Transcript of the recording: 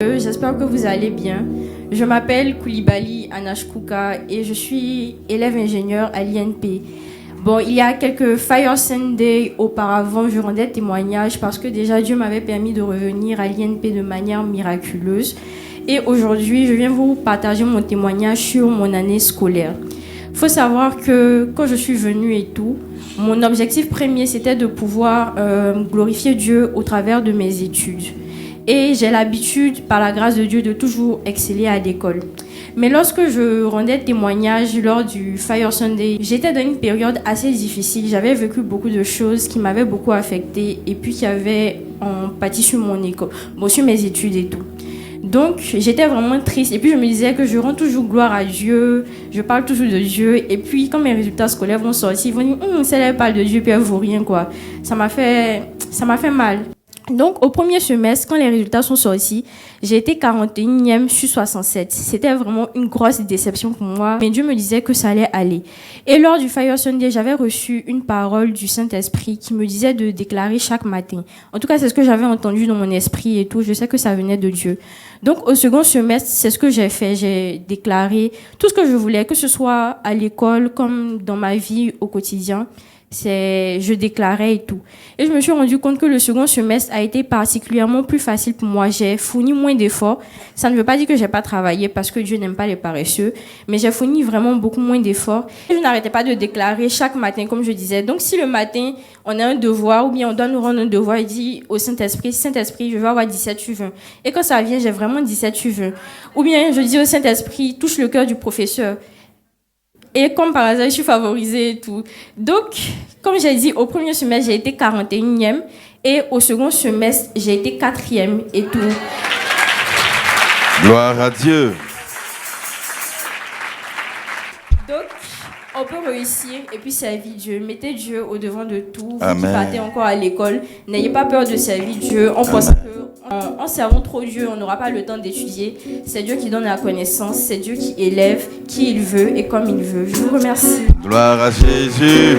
J'espère que vous allez bien. Je m'appelle Koulibaly Anashkouka et je suis élève ingénieur à l'INP. Bon, il y a quelques Fire Sunday auparavant, je rendais témoignage parce que déjà Dieu m'avait permis de revenir à l'INP de manière miraculeuse. Et aujourd'hui, je viens vous partager mon témoignage sur mon année scolaire. Il faut savoir que quand je suis venue et tout, mon objectif premier, c'était de pouvoir glorifier Dieu au travers de mes études. Et j'ai l'habitude, par la grâce de Dieu, de toujours exceller à l'école. Mais lorsque je rendais témoignage lors du Fire Sunday, j'étais dans une période assez difficile. J'avais vécu beaucoup de choses qui m'avaient beaucoup affectée et puis qui avaient pâti sur mon école, sur mes études et tout. Donc, j'étais vraiment triste. Et puis, je me disais que je rends toujours gloire à Dieu. Je parle toujours de Dieu. Et puis, quand mes résultats scolaires vont sortir, ils vont dire celle-là parle de Dieu, puis elle vaut rien, quoi. Ça m'a fait mal. Donc, au premier semestre, quand les résultats sont sortis, j'ai été 41e sur 67. C'était vraiment une grosse déception pour moi. Mais Dieu me disait que ça allait aller. Et lors du Fire Sunday, j'avais reçu une parole du Saint-Esprit qui me disait de déclarer chaque matin. En tout cas, c'est ce que j'avais entendu dans mon esprit et tout. Je sais que ça venait de Dieu. Donc, au second semestre, c'est ce que j'ai fait. J'ai déclaré tout ce que je voulais, que ce soit à l'école comme dans ma vie au quotidien. Je déclarais et tout. Et je me suis rendu compte que le second semestre a été particulièrement plus facile pour moi. J'ai fourni moins d'efforts. Ça ne veut pas dire que j'ai pas travaillé parce que Dieu n'aime pas les paresseux, mais j'ai fourni vraiment beaucoup moins d'efforts. Et je n'arrêtais pas de déclarer chaque matin, comme je disais. Donc, si le matin, on a un devoir ou bien on doit nous rendre un devoir, il dit au Saint-Esprit, Saint-Esprit, je vais avoir 17 sur 20. Et quand ça vient, j'ai vraiment 17 sur 20. Ou bien je dis au Saint-Esprit, touche le cœur du professeur. Et comme par hasard, je suis favorisée et tout. Donc, comme j'ai dit, au premier semestre, j'ai été 41e. Et au second semestre, j'ai été 4e et tout. Gloire à Dieu. Donc, on peut réussir et puis servir Dieu. Mettez Dieu au devant de tout. Vous Amen. qui partez encore à l'école, n'ayez pas peur de servir Dieu. On pense qu'en servant trop Dieu, on n'aura pas le temps d'étudier. C'est Dieu qui donne la connaissance. C'est Dieu qui élève qui il veut et comme il veut. Je vous remercie. Gloire à Jésus.